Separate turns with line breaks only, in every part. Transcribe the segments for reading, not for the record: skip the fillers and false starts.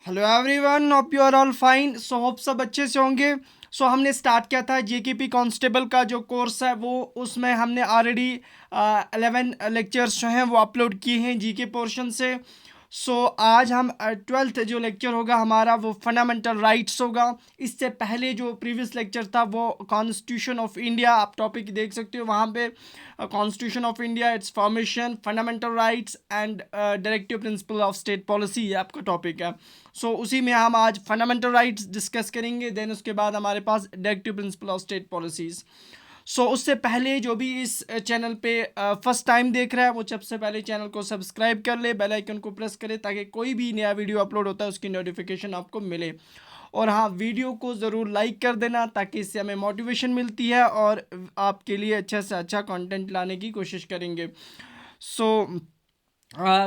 Hello everyone, hope you are all fine. Hope सब अच्छे से होंगे। हमने स्टार्ट किया था जेकेपी कांस्टेबल का जो कोर्स है वो, उसमें हमने ऑलरेडी 11 लेक्चर्स जो हैं वो अपलोड किए हैं जीके पोर्शन से। आज हम 12th जो लेक्चर होगा हमारा वो फंडामेंटल राइट्स होगा। इससे पहले जो प्रीवियस लेक्चर था वो कॉन्स्टिट्यूशन ऑफ इंडिया, आप टॉपिक देख सकते हो वहाँ पे। Constitution of India, its formation, fundamental rights and directive principle of state policy, ये आपका टॉपिक है। उसी में हम आज फंडामेंटल राइट्स डिस्कस करेंगे, देन उसके बाद हमारे पास directive principle of state policies. उससे पहले जो भी इस चैनल पे फर्स्ट टाइम देख रहा है वो सबसे पहले चैनल को सब्सक्राइब कर ले, बेल आइकन को प्रेस करे ताकि कोई भी नया वीडियो अपलोड होता है उसकी नोटिफिकेशन आपको मिले। और हाँ, वीडियो को ज़रूर लाइक कर देना ताकि इससे हमें मोटिवेशन मिलती है और आपके लिए अच्छा से अच्छा कंटेंट लाने की कोशिश करेंगे। सो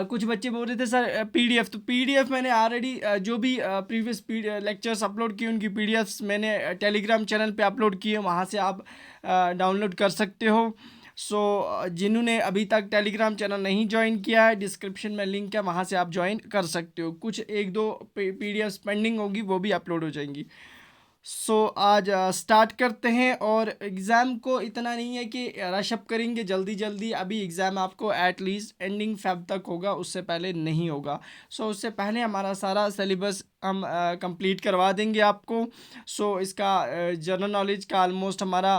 कुछ बच्चे बोल रहे थे सर पीडीएफ, तो पीडीएफ मैंने ऑलरेडी जो भी प्रीवियस लेक्चर्स अपलोड किए उनकी पीडीएफ्स मैंने टेलीग्राम चैनल पे अपलोड किए, वहाँ से आप डाउनलोड कर सकते हो। जिन्होंने अभी तक टेलीग्राम चैनल नहीं ज्वाइन किया है, डिस्क्रिप्शन में लिंक है, वहाँ से आप ज्वाइन कर सकते हो। कुछ एक दो पीडीएफ्स पेंडिंग होगी, वो भी अपलोड हो जाएंगी। आज स्टार्ट करते हैं। और एग्ज़ाम को इतना नहीं है कि रश अप करेंगे जल्दी जल्दी, अभी एग्ज़ाम आपको एटलीस्ट एंडिंग फेब तक होगा, उससे पहले नहीं होगा। उससे पहले हमारा सारा सिलेबस हम कंप्लीट करवा देंगे आपको। इसका जनरल नॉलेज का ऑलमोस्ट हमारा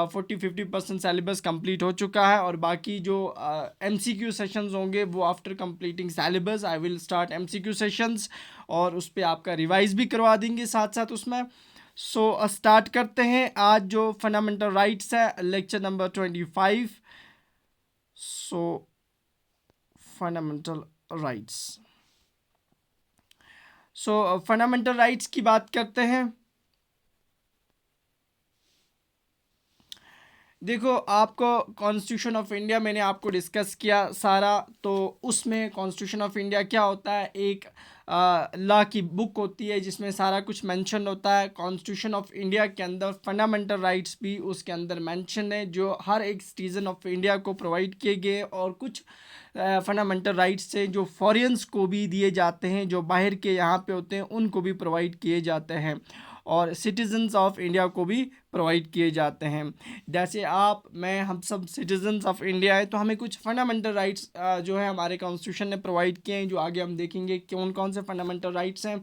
40-50% सिलेबस कंप्लीट हो चुका है, और बाकी जो एमसीक्यू सेशंस होंगे वो after completing syllabus I will start MCQ sessions, और उस पर आपका रिवाइज भी करवा देंगे साथ साथ उसमें। स्टार्ट करते हैं। आज जो फंडामेंटल राइट्स है, लेक्चर नंबर 25। सो फंडामेंटल राइट्स, फंडामेंटल राइट्स की बात करते हैं। देखो, आपको कॉन्स्टिट्यूशन ऑफ इंडिया मैंने आपको डिस्कस किया सारा, तो उसमें कॉन्स्टिट्यूशन ऑफ इंडिया क्या होता है, एक लॉ की बुक होती है जिसमें सारा कुछ मेंशन होता है। कॉन्स्टिट्यूशन ऑफ इंडिया के अंदर फंडामेंटल राइट्स भी उसके अंदर मेंशन है, जो हर एक सिटीज़न ऑफ इंडिया को प्रोवाइड किए गए, और कुछ फंडामेंटल राइट्स हैं जो फॉरेन्स को भी दिए जाते हैं, जो बाहर के यहाँ पे होते हैं उनको भी प्रोवाइड किए जाते हैं, और सिटीजन्स ऑफ इंडिया को भी प्रोवाइड किए जाते हैं। जैसे आप, मैं, हम सब सिटीजन्स ऑफ इंडिया है, तो हमें कुछ फंडामेंटल राइट्स जो है हमारे कॉन्स्टिट्यूशन ने प्रोवाइड किए हैं, जो आगे हम देखेंगे कौन कौन से फंडामेंटल राइट्स हैं।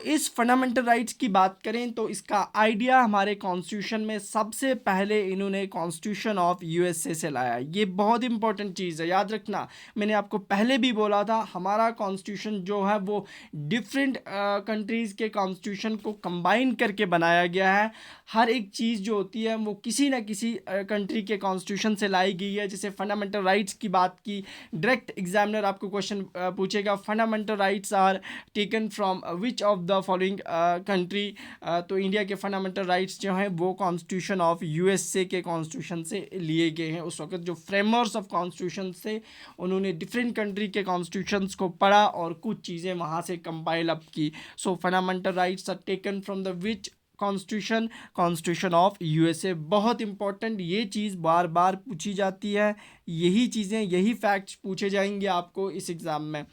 इस फंडामेंटल राइट्स की बात करें तो इसका आइडिया हमारे कॉन्स्टिट्यूशन में सबसे पहले इन्होंने कॉन्स्टिट्यूशन ऑफ यूएसए से लाया। ये बहुत इंपॉर्टेंट चीज़ है, याद रखना। मैंने आपको पहले भी बोला था, हमारा कॉन्स्टिट्यूशन जो है वो डिफरेंट कंट्रीज़ के कॉन्स्टिट्यूशन को कंबाइन करके बनाया गया है। हर एक चीज़ जो होती है वो किसी न किसी कंट्री के कॉन्स्टिट्यूशन से लाई गई है। जैसे फंडामेंटल राइट्स की बात की, डायरेक्ट एग्जामिनर आपको क्वेश्चन पूछेगा, fundamental rights are taken from which of the following country. तो इंडिया के फंडामेंटल राइट्स जो हैं वो कॉन्स्टिट्यूशन ऑफ यूएसए के कॉन्स्टिट्यूशन से लिए गए हैं। उस वक्त जो फ्रेमर्स ऑफ कॉन्स्टिट्यूशन से उन्होंने डिफरेंट कंट्री के कॉन्स्टिट्यूशंस को पढ़ा और कुछ चीज़ें वहाँ से कंपाइल अप की। Fundamental rights are taken from the which constitution, constitution of USA. बहुत इंपॉर्टेंट ये चीज़ बार बार पूछी जाती है, यही चीज़ें, यही फैक्ट्स पूछे जाएंगे आपको इस एग्ज़ाम में।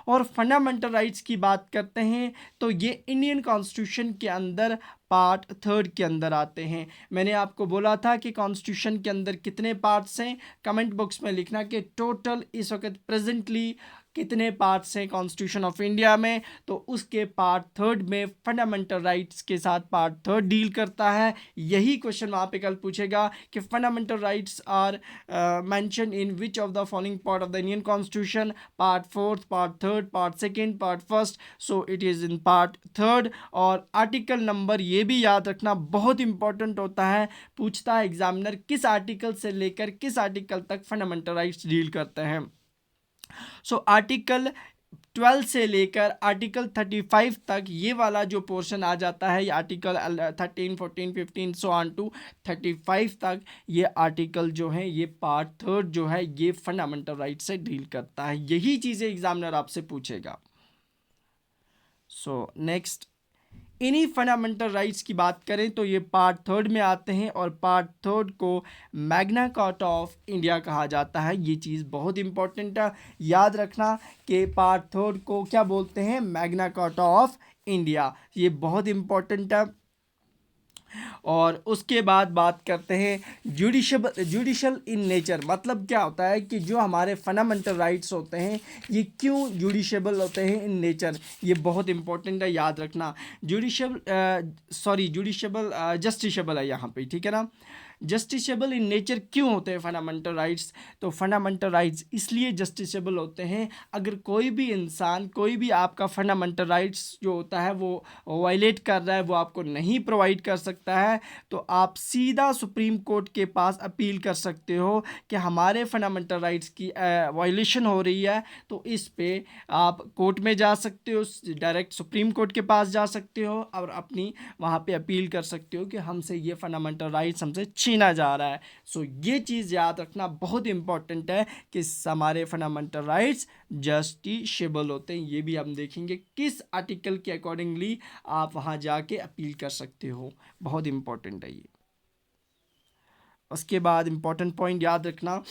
और फंडामेंटल राइट्स की बात करते हैं तो ये इंडियन कॉन्स्टिट्यूशन के अंदर पार्ट 3 के अंदर आते हैं। मैंने आपको बोला था कि कॉन्स्टिट्यूशन के अंदर कितने पार्ट्स हैं, कमेंट बॉक्स में लिखना कि टोटल इस वक्त प्रेजेंटली कितने पार्ट्स हैं कॉन्स्टिट्यूशन ऑफ इंडिया में। तो उसके पार्ट 3 में फंडामेंटल राइट्स के साथ पार्ट 3 डील करता है। यही क्वेश्चन वहाँ पे कल पूछेगा कि fundamental rights are mention in which of the following part of the Indian constitution, part 4, part 3, part 2, part 1। It is in part 3। और आर्टिकल नंबर ये भी याद रखना बहुत इंपॉर्टेंट होता है, पूछता है एग्जामिनर किस आर्टिकल से लेकर किस आर्टिकल तक फंडामेंटल राइट्स डील करते हैं। आर्टिकल 12 से लेकर आर्टिकल 35 तक ये वाला जो पोर्शन आ जाता है, ये आर्टिकल 13, 14, 15 सो ऑन टू 35 तक, ये आर्टिकल जो है ये पार्ट 3 जो है ये फंडामेंटल राइट से डील करता है। यही चीज़ें एग्जामिनर आपसे पूछेगा। नेक्स्ट, इन्हीं फंडामेंटल राइट्स की बात करें तो ये पार्ट थर्ड में आते हैं और पार्ट थर्ड को मैग्ना कार्टा ऑफ इंडिया कहा जाता है। ये चीज़ बहुत इंपॉर्टेंट है, याद रखना कि पार्ट थर्ड को क्या बोलते हैं, मैग्ना कार्टा ऑफ इंडिया। ये बहुत इंपॉर्टेंट है। और उसके बाद बात करते हैं जुडिशल इन नेचर। मतलब क्या होता है कि जो हमारे फंडामेंटल राइट्स होते हैं ये क्यों जुडिशेबल होते हैं इन नेचर, ये बहुत इंपॉर्टेंट है, याद रखना। जुडिशेबल जस्टिसेबल है यहाँ पे, ठीक है ना। जस्टिसेबल इन नेचर क्यों होते हैं फंडामेंटल राइट्स, तो फंडामेंटल राइट्स इसलिए जस्टिसेबल होते हैं अगर कोई भी इंसान, कोई भी आपका फंडामेंटल राइट्स जो होता है वो वायलेट कर रहा है, वो आपको नहीं प्रोवाइड कर सकता है, तो आप सीधा सुप्रीम कोर्ट के पास अपील कर सकते हो कि हमारे फंडामेंटल राइट्स की वायलेशन हो रही है। तो इस पे आप कोर्ट में जा सकते हो, डायरेक्ट सुप्रीम कोर्ट के पास जा सकते हो और अपनी वहाँ पे अपील कर सकते हो कि हमसे ये फंडामेंटल राइट्स हमसे छीना जा रहा है। सो ये चीज़ याद रखना बहुत इंपॉर्टेंट है कि हमारे फंडामेंटल राइट्स जस्टिसेबल होते हैं। ये भी हम देखेंगे किस आर्टिकल के अकॉर्डिंगली आप वहाँ जाके अपील कर सकते हो, बहुत इंपॉर्टेंट है ये। उसके बाद इंपॉर्टेंट पॉइंट याद रखना,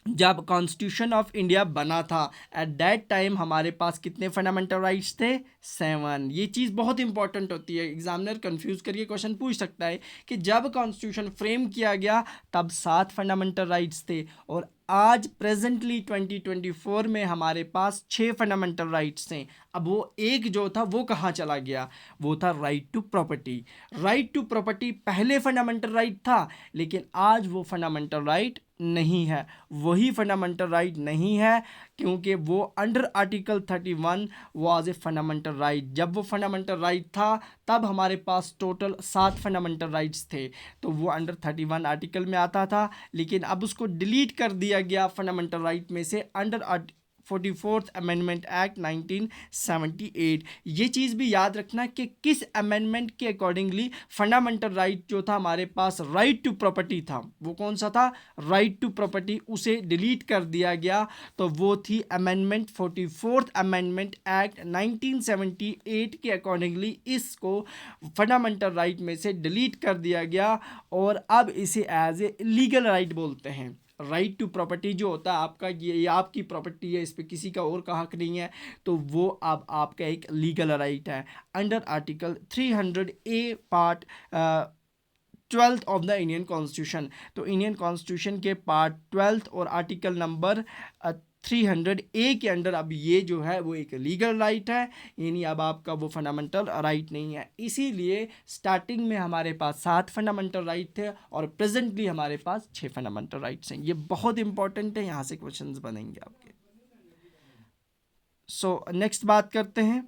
जब कॉन्स्टिट्यूशन ऑफ इंडिया बना था एट दैट टाइम हमारे पास कितने फंडामेंटल राइट्स थे, 7। ये चीज़ बहुत इंपॉर्टेंट होती है, एग्जामिनर कंफ्यूज करके क्वेश्चन पूछ सकता है कि जब कॉन्स्टिट्यूशन फ्रेम किया गया तब 7 फंडामेंटल राइट्स थे और आज प्रेजेंटली 2024 में हमारे पास 6 फंडामेंटल राइट्स हैं। अब वो एक जो था वो कहाँ चला गया, वो था right to property. Right to property पहले फंडामेंटल राइट था, लेकिन आज वो फंडामेंटल राइट नहीं है। वही फंडामेंटल राइट नहीं है क्योंकि वो under article 31 was a fundamental right. जब वो फंडामेंटल राइट था तब हमारे पास टोटल 7 फंडामेंटल राइट्स थे, तो वो अंडर 31 आर्टिकल में आता था, लेकिन अब उसको डिलीट कर दिया गया फंडामेंटल राइट में से अंडर 44th अमेंडमेंट एक्ट 1978। ये चीज़ भी याद रखना कि किस अमेंडमेंट के अकॉर्डिंगली फंडामेंटल राइट जो था हमारे पास, राइट टू प्रॉपर्टी था, वो कौन सा था, राइट टू प्रॉपर्टी, उसे डिलीट कर दिया गया। तो वो थी अमेंडमेंट 44th अमेंडमेंट एक्ट 1978 के अकॉर्डिंगली इसको फंडामेंटल राइट में से डिलीट कर दिया गया और अब इसे एज ए लीगल राइट बोलते हैं। राइट टू प्रॉपर्टी जो होता है आपका, ये आपकी प्रॉपर्टी है, इस पर किसी का और का हक नहीं है, तो वो अब आपका एक लीगल राइट है under article 300A part 12th of the Indian constitution. तो इंडियन कॉन्स्टिट्यूशन के पार्ट 12th और आर्टिकल नंबर 300A के अंडर अब ये जो है वो एक लीगल राइट है, यानी अब आपका वो फंडामेंटल राइट नहीं है। इसीलिए स्टार्टिंग में हमारे पास 7 फंडामेंटल राइट थे और प्रेजेंटली हमारे पास 6 फंडामेंटल राइट्स हैं। ये बहुत इंपॉर्टेंट है, यहाँ से क्वेश्चंस बनेंगे आपके। सो नेक्स्ट बात करते हैं,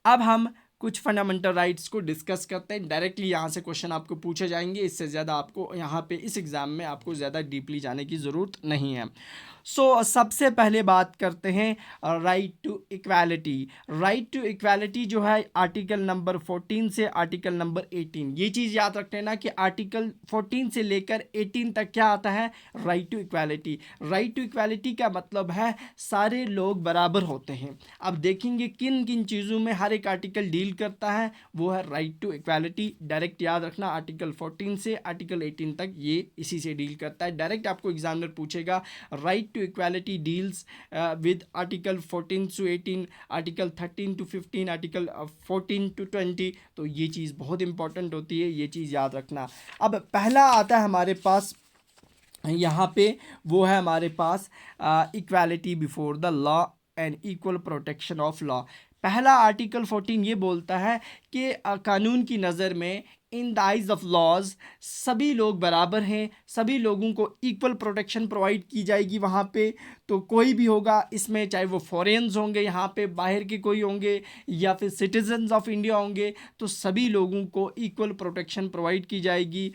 अब हम कुछ फंडामेंटल राइट्स को डिस्कस करते हैं। डायरेक्टली यहाँ से क्वेश्चन आपको पूछे जाएंगे, इससे ज़्यादा आपको यहाँ पे इस एग्ज़ाम में आपको ज़्यादा डीपली जाने की ज़रूरत नहीं है। सबसे पहले बात करते हैं right to equality. Right to equality जो है आर्टिकल नंबर 14 से आर्टिकल नंबर 18, ये चीज़ याद रख लेना कि आर्टिकल 14 से लेकर 18 तक क्या आता है, right to equality. Right to equality का मतलब है सारे लोग बराबर होते हैं। अब देखेंगे किन किन चीज़ों में हर एक आर्टिकल डील करता है, वो है राइट टू इक्वालिटी। डायरेक्ट याद रखना आर्टिकल 14 से आर्टिकल 18 तक ये इसी से डील करता है। डायरेक्ट आपको एग्जामिनर पूछेगा right to equality deals with article 14 to 18, article 13 to 15, article 14 to 20। तो ये चीज़ बहुत इंपॉर्टेंट होती है, ये चीज़ याद रखना। अब पहला आता है हमारे पास यहाँ पे, वो है हमारे पास equality before the law and equal protection of law. पहला आर्टिकल 14 ये बोलता है कि कानून की नज़र में in the eyes of laws सभी लोग बराबर हैं, सभी लोगों को इक्वल प्रोटेक्शन प्रोवाइड की जाएगी वहाँ पे। तो कोई भी होगा इसमें, चाहे वो फॉरेन्स होंगे यहाँ पे, बाहर के कोई होंगे या फिर सिटीजन्स ऑफ इंडिया होंगे, तो सभी लोगों को इक्वल प्रोटेक्शन प्रोवाइड की जाएगी।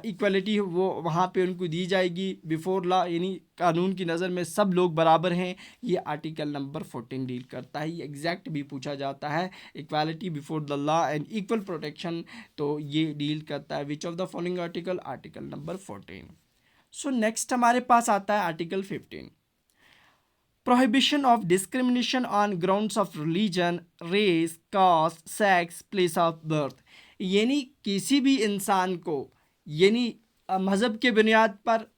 इक्वलिटी वो वहाँ पे उनको दी जाएगी बिफोर लॉ, यानी कानून की नज़र में सब लोग बराबर हैं। ये आर्टिकल नंबर 14 डील करता है। ये एग्जैक्ट भी पूछा जाता है, equality before the law and equal protection, तो ये डील करता है which of the following article, article number 14। So next हमारे पास आता है article 15, prohibition of discrimination on grounds of religion, race, caste, sex, place of birth, यानी किसी भी इंसान को, यानी मज़हब के बुनियाद पर,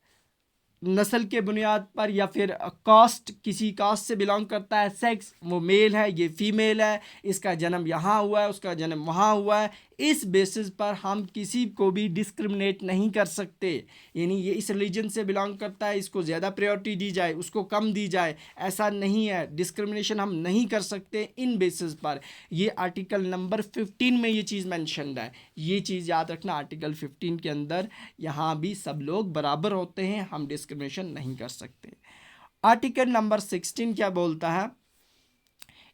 नस्ल के बुनियाद पर, या फिर कास्ट, किसी कास्ट से बिलोंग करता है, सेक्स वो मेल है, ये फीमेल है, इसका जन्म यहाँ हुआ है, उसका जन्म वहाँ हुआ है, इस बेसिस पर हम किसी को भी डिस्क्रिमिनेट नहीं कर सकते। यानी ये इस रिलीजन से बिलोंग करता है, इसको ज़्यादा प्रायोरिटी दी जाए, उसको कम दी जाए, ऐसा नहीं है। डिस्क्रिमिनेशन हम नहीं कर सकते इन बेसिस पर। ये आर्टिकल नंबर 15 में ये चीज़ मैंशनड है। ये चीज़ याद रखना, आर्टिकल 15 के अंदर यहाँ भी सब लोग बराबर होते हैं, हम डिस्क्रिमिनेशन नहीं कर सकते। आर्टिकल नंबर 16 क्या बोलता है?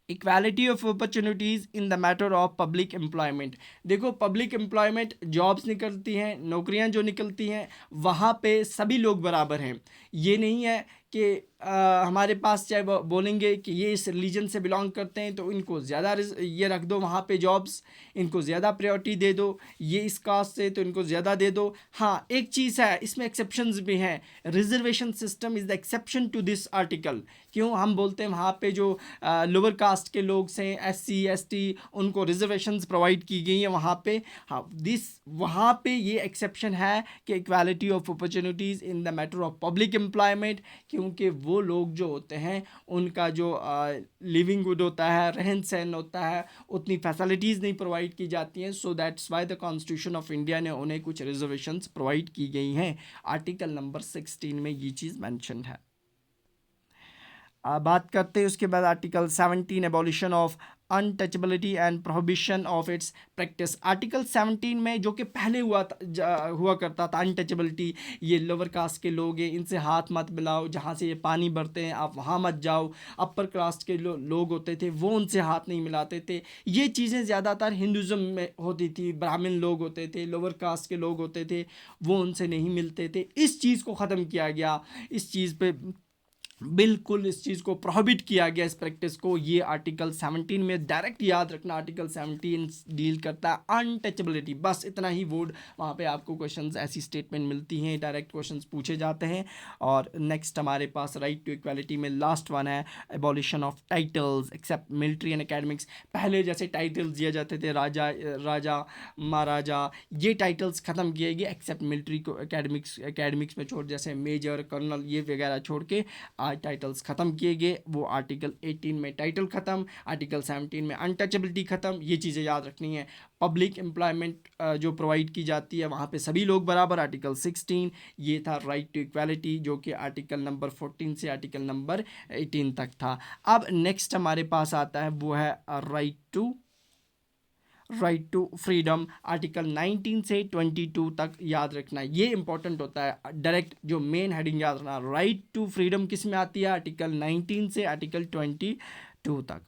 Equality of opportunities in the matter of public employment. देखो, पब्लिक एम्प्लॉयमेंट, जॉब्स निकलती हैं, नौकरियां जो निकलती हैं, वहाँ पे सभी लोग बराबर हैं। ये नहीं है कि हमारे पास चाहे वो बोलेंगे कि ये इस रिलीजन से बिलोंग करते हैं तो इनको ज़्यादा ये रख दो वहाँ पे जॉब्स, इनको ज़्यादा प्रायोरिटी दे दो, ये इस कास्ट से तो इनको ज़्यादा दे दो। हाँ, एक चीज़ है, इसमें एक्सेप्शंस भी हैं। Reservation system is the exception to this article. क्यों हम बोलते हैं वहाँ पे जो लोअर कास्ट के लोग हैं, SC ST, उनको रिजर्वेशंस प्रोवाइड की गई हैं वहाँ पे। हाँ, वहाँ पे ये एक्सेप्शन है कि equality of opportunities in the matter of public employment, क्योंकि वो लोग जो होते हैं उनका जो लिविंग गुड होता है, रहन सहन होता है, उतनी फैसिलिटीज़ नहीं प्रोवाइड की जाती हैं। So that's why the constitution of India ने उन्हें कुछ रिजर्वेशंस प्रोवाइड की गई हैं। आर्टिकल नंबर 16 में ये चीज़ मैंशन है। बात करते हैं उसके बाद article 17, abolition of untouchability and prohibition of its practice. Article 17 में जो कि पहले हुआ करता था, अनटचेबिलिटी, ये लोअर कास्ट के लोग हैं, इनसे हाथ मत मिलाओ, जहाँ से ये पानी भरते हैं आप वहाँ मत जाओ। अपर कास्ट के लोग होते थे वो उनसे हाथ नहीं मिलाते थे। ये चीज़ें ज़्यादातर हिंदुज़म में होती थी। ब्राह्मण लोग होते थे, लोअर कास्ट के लोग होते थे, वो उनसे नहीं मिलते थे। इस चीज़ को ख़त्म किया गया, इस चीज़ पे बिल्कुल इस चीज़ को प्रोहिबिट किया गया, इस प्रैक्टिस को। ये आर्टिकल 17 में डायरेक्ट याद रखना, आर्टिकल 17 डील करता है अनटचेबिलिटी। बस इतना ही वर्ड वहाँ पे आपको क्वेश्चंस, ऐसी स्टेटमेंट मिलती हैं, डायरेक्ट क्वेश्चंस पूछे जाते हैं। और नेक्स्ट हमारे पास राइट टू इक्वालिटी में लास्ट वन है abolition of titles except military and academics. पहले जैसे टाइटल्स दिए जाते थे, राजा महाराजा, ये टाइटल्स ख़त्म किए गए एक्सेप्ट मिलिट्री को, एकेडमिक्स में छोड़, जैसे मेजर कर्नल ये वगैरह छोड़ के आज टाइटल्स ख़त्म किए गए। वो आर्टिकल 18 में टाइटल ख़त्म, आर्टिकल 17 में अनटचेबिलिटी ख़त्म। ये चीज़ें याद रखनी है। पब्लिक एम्प्लॉयमेंट जो प्रोवाइड की जाती है वहाँ पे सभी लोग बराबर, आर्टिकल 16। ये था राइट टू इक्वालिटी, जो कि आर्टिकल नंबर 14 से आर्टिकल नंबर 18 तक था। अब नेक्स्ट हमारे पास आता है वो है राइट टू फ्रीडम, आर्टिकल 19 से 22 तक याद रखना। ये इंपॉर्टेंट होता है, डायरेक्ट जो मेन हेडिंग याद रखना। राइट टू फ्रीडम किस में आती है? आर्टिकल 19 से आर्टिकल 22 तक।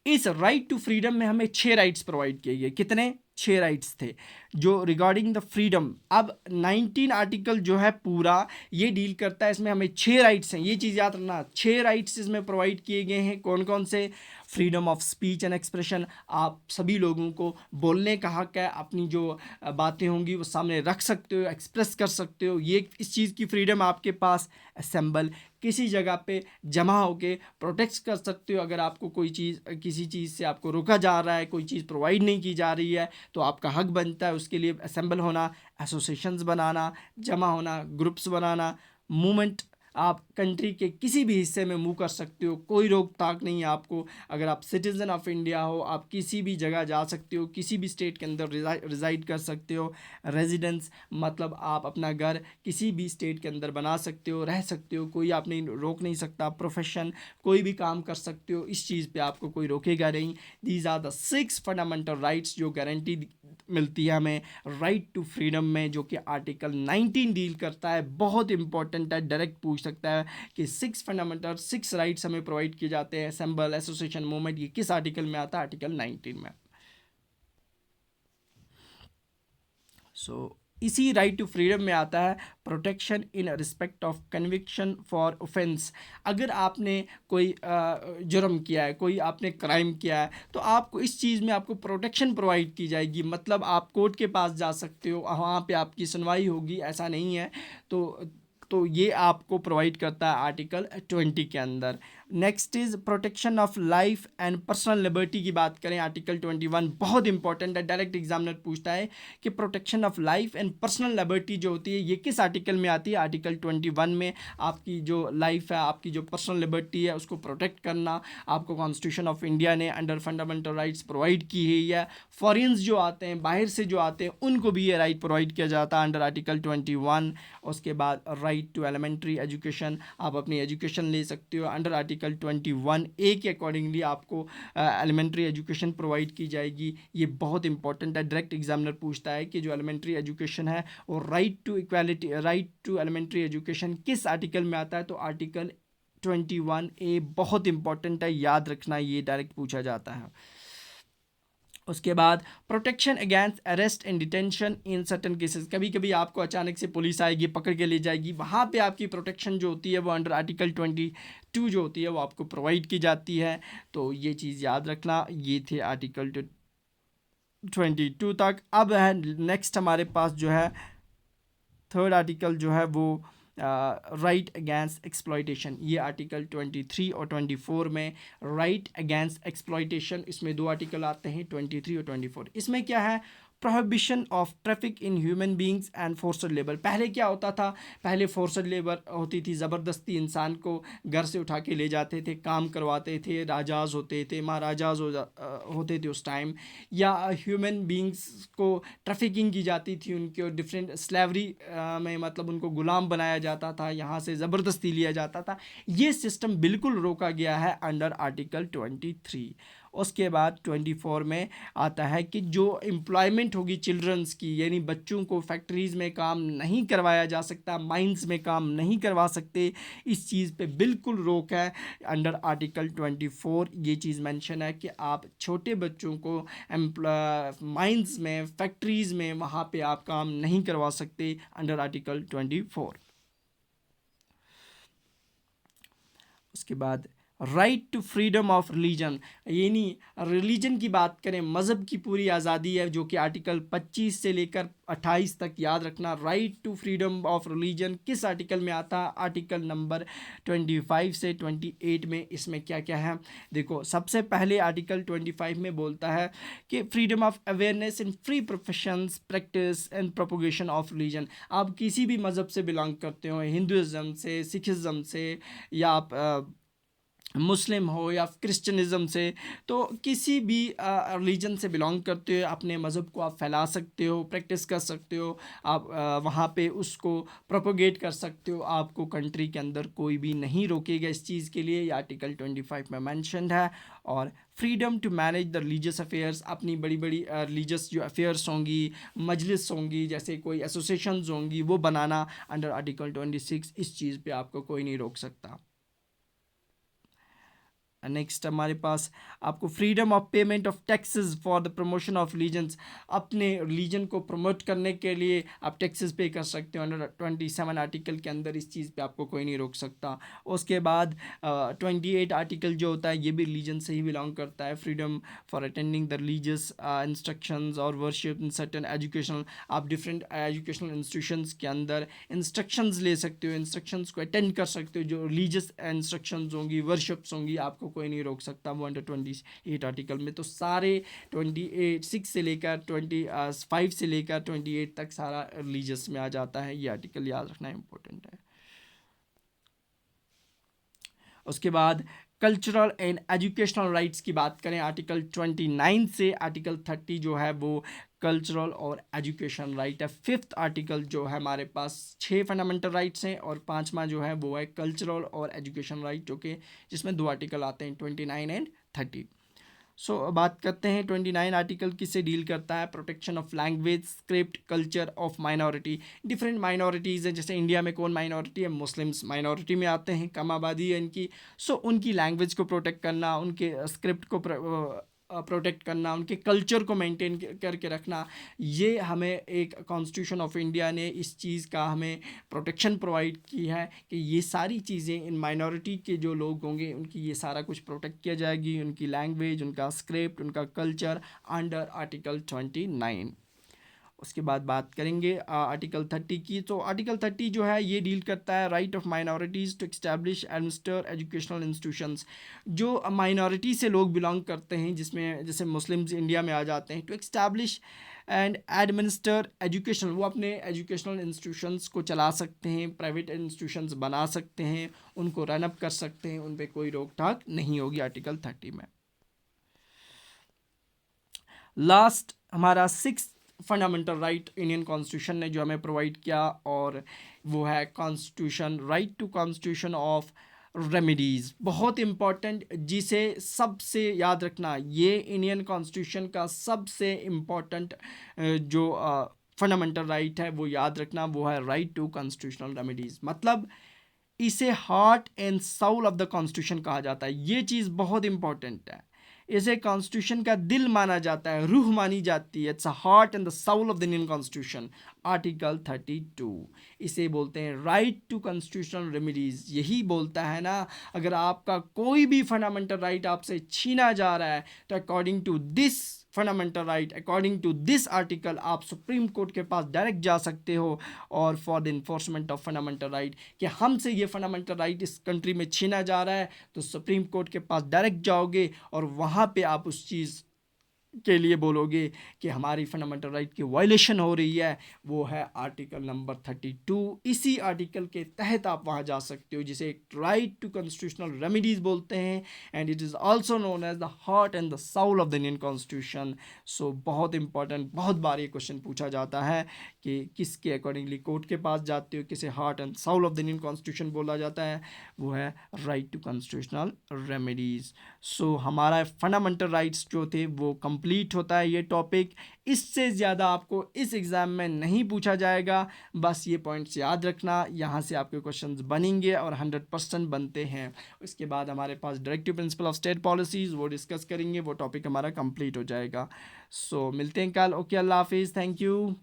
इस राइट टू फ्रीडम में हमें 6 राइट्स प्रोवाइड किए गए। कितने? 6 राइट्स थे जो रिगार्डिंग द फ्रीडम। अब 19 आर्टिकल जो है पूरा ये डील करता है, इसमें हमें 6 राइट्स हैं, ये चीज़ याद रखना। 6 राइट्स इसमें प्रोवाइड किए गए हैं। कौन कौन से? Freedom of speech and expression, आप सभी लोगों को बोलने का हक है, अपनी जो बातें होंगी वो सामने रख सकते हो, एक्सप्रेस कर सकते हो, ये इस चीज़ की फ्रीडम आपके पास। असेंबल, किसी जगह पे जमा होके प्रोटेक्ट कर सकते हो। अगर आपको कोई चीज़, किसी चीज़ से आपको रोका जा रहा है, कोई चीज़ प्रोवाइड नहीं की जा रही है, तो आपका हक बनता है उसके लिए असेंबल होना, एसोसिएशंस बनाना, जमा होना, ग्रुप्स बनाना, मूवमेंट। आप कंट्री के किसी भी हिस्से में मूव कर सकते हो, कोई रोक टाक नहीं है आपको। अगर आप सिटीज़न ऑफ इंडिया हो, आप किसी भी जगह जा सकते हो, किसी भी स्टेट के अंदर रिजाइड कर सकते हो। रेजिडेंस मतलब आप अपना घर किसी भी स्टेट के अंदर बना सकते हो, रह सकते हो, कोई आप नहीं रोक नहीं सकता। प्रोफेशन, कोई भी काम कर सकते हो, इस चीज़ पे आपको कोई रोकेगा नहीं। These are the 6 fundamental rights जो गारंटी मिलती है हमें राइट टू फ्रीडम में, जो कि आर्टिकल 19 डील करता है। बहुत इंपॉर्टेंट है, डायरेक्ट पूछ सकता है कि 6 फंडामेंटल 6 राइट्स हमें प्रोवाइड किए जाते हैं। असेंबल, एसोसिएशन, मूवमेंट, ये किस आर्टिकल में आता है? आर्टिकल 19 में। सो इसी राइट टू फ्रीडम में आता है protection in respect of conviction for offence. अगर आपने कोई जुर्म किया है, कोई आपने क्राइम किया है, तो आपको इस चीज़ में आपको प्रोटेक्शन प्रोवाइड की जाएगी। मतलब आप कोर्ट के पास जा सकते हो, वहाँ पे आपकी सुनवाई होगी, ऐसा नहीं है। तो तो ये आपको प्रोवाइड करता है आर्टिकल 20 के अंदर। Next is protection of life and personal liberty की बात करें, आर्टिकल 21 बहुत इंपॉर्टेंट है। डायरेक्ट एग्जामिनर पूछता है कि protection of life and personal liberty जो होती है ये किस आर्टिकल में आती है। आर्टिकल 21 में आपकी जो लाइफ है, आपकी जो पर्सनल लिबर्टी है उसको प्रोटेक्ट करना आपको कॉन्स्टिट्यूशन ऑफ इंडिया ने अंडर फंडामेंटल राइट्स प्रोवाइड की है। फॉरेन्स जो आते हैं, बाहर से जो आते हैं, उनको भी ये राइट प्रोवाइड किया जाता है अंडर आर्टिकल 21। उसके बाद राइट टू एलिमेंट्री एजुकेशन, आप अपनी एजुकेशन ले सकते हो अंडर आर्टिकल 21A के अकॉर्डिंगली आपको एलिमेंट्री एजुकेशन प्रोवाइड की जाएगी। ये बहुत इंपॉर्टेंट है। डायरेक्ट एग्जामिनर पूछता है कि जो एलिमेंट्री एजुकेशन है और right to equality, right to elementary education किस आर्टिकल में आता है, तो आर्टिकल 21A बहुत इंपॉर्टेंट है, याद रखना, ये डायरेक्ट पूछा जाता है। उसके बाद protection against arrest and detention in certain cases, कभी कभी आपको अचानक से पुलिस आएगी, पकड़ के ले जाएगी, वहाँ पे आपकी प्रोटेक्शन जो होती है वो अंडर आर्टिकल 22 जो होती है वो आपको प्रोवाइड की जाती है। तो ये चीज़ याद रखना। ये थे आर्टिकल 22 तक। अब है नेक्स्ट हमारे पास जो है थर्ड आर्टिकल जो है वो राइट अगेंस्ट एक्सप्लॉयटेशन। ये आर्टिकल 23 और 24 में राइट अगेंस्ट एक्सप्लॉयटेशन, इसमें दो आर्टिकल आते हैं 23 और 24। इसमें क्या है, prohibition of traffic in human beings and forced labour. पहले क्या होता था, पहले फोर्सड लेबर होती थी, ज़बरदस्ती इंसान को घर से उठा के ले जाते थे, काम करवाते थे, राजाज होते थे, महाराजाज होते थे उस टाइम, या ह्यूमन बींग्स को ट्रैफिकिंग की जाती थी, उनके डिफरेंट स्लेवरी में, मतलब उनको गुलाम बनाया जाता था, यहाँ से ज़बरदस्ती लिया जाता था। ये सिस्टम बिल्कुल रोका गया है अंडर आर्टिकल 23। उसके बाद 24 में आता है कि जो एम्प्लॉयमेंट होगी चिल्ड्रंस की, यानी बच्चों को फैक्ट्रीज़ में काम नहीं करवाया जा सकता, माइंस में काम नहीं करवा सकते, इस चीज़ पे बिल्कुल रोक है अंडर आर्टिकल 24। ये चीज़ मेंशन है कि आप छोटे बच्चों को माइंस में, फैक्ट्रीज़ में, वहाँ पे आप काम नहीं करवा सकते अंडर आर्टिकल 24। उसके बाद right to freedom of religion, यानी रिलीजन की बात करें, मज़हब की पूरी आज़ादी है, जो कि आर्टिकल 25 से लेकर 28 तक, याद रखना। Right to freedom of religion किस आर्टिकल में आता है, आर्टिकल नंबर 25 से 28 में। इसमें क्या क्या है देखो, सबसे पहले आर्टिकल 25 में बोलता है कि freedom of awareness in free professions, practice and propagation of religion. आप किसी भी मज़हब से बिलोंग करते हो, हिंदुज़म से, सिखिज़म से, या आप मुस्लिम हो या क्रिश्चियनिज़म से, तो किसी भी रिलीजन से बिलोंग करते हो, अपने मज़हब को आप फैला सकते हो, प्रैक्टिस कर सकते हो, आप वहाँ पे उसको प्रोपोगेट कर सकते हो, आपको कंट्री के अंदर कोई भी नहीं रोकेगा इस चीज़ के लिए। ये आर्टिकल 25 में मैंशनड है। और freedom to manage the religious affairs, अपनी बड़ी बड़ी रिलीजियस जो अफेयर्स होंगी, मजलिस होंगी, जैसे कोई एसोसिएशंस होंगी, वो बनाना अंडर आर्टिकल 26, इस चीज़ पे आपको कोई नहीं रोक सकता। नेक्स्ट हमारे पास आपको freedom of payment of taxes for the promotion of religions, अपने रिलीजन को प्रमोट करने के लिए आप टैक्सेस पे कर सकते हो अंडर 27 आर्टिकल के अंदर, इस चीज़ पे आपको कोई नहीं रोक सकता। उसके बाद 28 आर्टिकल जो होता है ये भी रिलीजन से ही बिलोंग करता है। Freedom for attending the religious instructions और वर्शिप इन सर्टन एजुकेशनल, आप डिफरेंट एजुकेशनल इंस्टीट्यूशंस के अंदर इंस्ट्रक्शंस ले सकते हो, इंस्ट्रक्शंस को अटेंड कर सकते हो, जो रिलीजियस इंस्ट्रक्शंस होंगी, वर्शिप्स होंगी, आपको कोई नहीं रोक सकता वो अंडर 28 आर्टिकल में। तो सारे 26 से लेकर 25 से लेकर 28 तक सारा रिलीजियस में आ जाता है। ये आर्टिकल याद रखना इम्पोर्टेंट है। उसके बाद कल्चरल एंड एजुकेशनल राइट्स की बात करें, आर्टिकल 29 से आर्टिकल 30 जो है वो कल्चरल और एजुकेशन राइट है। फिफ्थ आर्टिकल जो है हमारे पास 6 फंडामेंटल राइट्स हैं, और पांचवा जो है वो है कल्चरल और एजुकेशन राइट, जो कि जिसमें 2 आर्टिकल आते हैं 29 एंड 30। सो बात करते हैं 29 आर्टिकल किससे डील करता है, protection of language, script, culture of minority. Different minorities हैं, जैसे इंडिया में कौन माइनॉरिटी है, मुस्लिम्स माइनॉरिटी में आते हैं, कम आबादी है इनकी। सो उनकी लैंग्वेज को प्रोटेक्ट करना, उनके स्क्रिप्ट को प्रोटेक्ट करना, उनके कल्चर को मेंटेन करके रखना, ये हमें एक कॉन्स्टिट्यूशन ऑफ इंडिया ने इस चीज़ का हमें प्रोटेक्शन प्रोवाइड की है कि ये सारी चीज़ें, इन माइनॉरिटी के जो लोग होंगे उनकी ये सारा कुछ प्रोटेक्ट किया जाएगी, उनकी लैंग्वेज, उनका स्क्रिप्ट, उनका कल्चर अंडर आर्टिकल 29। उसके बाद बात करेंगे आर्टिकल 30 की। तो आर्टिकल 30 जो है ये डील करता है right of minorities to establish administer educational institutions. जो माइनॉरिटी से लोग बिलोंग करते हैं, जिसमें जैसे मुस्लिम्स इंडिया में आ जाते हैं, to establish and administer educational, वो अपने एजुकेशनल इंस्टीट्यूशंस को चला सकते हैं, प्राइवेट इंस्टीट्यूशंस बना सकते हैं, उनको रन अप कर सकते हैं, उन पर कोई रोक टाक नहीं होगी आर्टिकल 30 में। लास्ट हमारा 6 फंडामेंटल राइट इंडियन कॉन्स्टिट्यूशन ने जो हमें प्रोवाइड किया, और वो है constitution right to constitution of remedies. बहुत इम्पॉर्टेंट, जिसे सबसे याद रखना, ये इंडियन कॉन्स्टिट्यूशन का सबसे इम्पॉर्टेंट जो फंडामेंटल राइट है वो याद रखना, वो है राइट टू कॉन्स्टिट्यूशनल रेमेडीज़। मतलब इसे heart and Saul of the constitution कहा जाता है। ये चीज़ बहुत इंपॉर्टेंट है, इसे कॉन्स्टिट्यूशन का दिल माना जाता है, रूह मानी जाती है। It's a heart and the soul of the Indian constitution. Article 32 इसे बोलते हैं राइट टू कॉन्स्टिट्यूशनल रेमेडीज। यही बोलता है ना, अगर आपका कोई भी फंडामेंटल राइट आपसे छीना जा रहा है, तो according to this fundamental right, according to this article, आप सुप्रीम कोर्ट के पास डायरेक्ट जा सकते हो, और for the enforcement of fundamental right, कि हमसे ये फंडामेंटल राइट इस कंट्री में छीना जा रहा है, तो सुप्रीम कोर्ट के पास डायरेक्ट जाओगे, और वहाँ पे आप उस चीज़ के लिए बोलोगे कि हमारी फंडामेंटल राइट की वायलेशन हो रही है। वो है आर्टिकल नंबर 32। इसी आर्टिकल के तहत आप वहाँ जा सकते हो, जिसे राइट टू कॉन्स्टिट्यूशनल रेमेडीज़ बोलते हैं, and it is also known as the heart and the soul of the Indian constitution. So बहुत इंपॉर्टेंट, बहुत बार ये क्वेश्चन पूछा जाता है कि किसके अकॉर्डिंगली कोर्ट के पास जाते हो, किसे heart and Saul of the Indian constitution बोला जाता है, वो है राइट टू कॉन्स्टिट्यूशनल रेमेडीज़। सो हमारा फंडामेंटल राइट्स जो थे वो कंप्लीट होता है ये टॉपिक। इससे ज़्यादा आपको इस एग्ज़ाम में नहीं पूछा जाएगा, बस ये पॉइंट्स याद रखना, यहाँ से आपके क्वेश्चंस बनेंगे और 100% बनते हैं। उसके बाद हमारे पास directive principle of state policies, वो डिस्कस करेंगे, वो टॉपिक हमारा कंप्लीट हो जाएगा। सो मिलते हैं कल। ओके, अल्लाह हाफिज़, थैंक यू।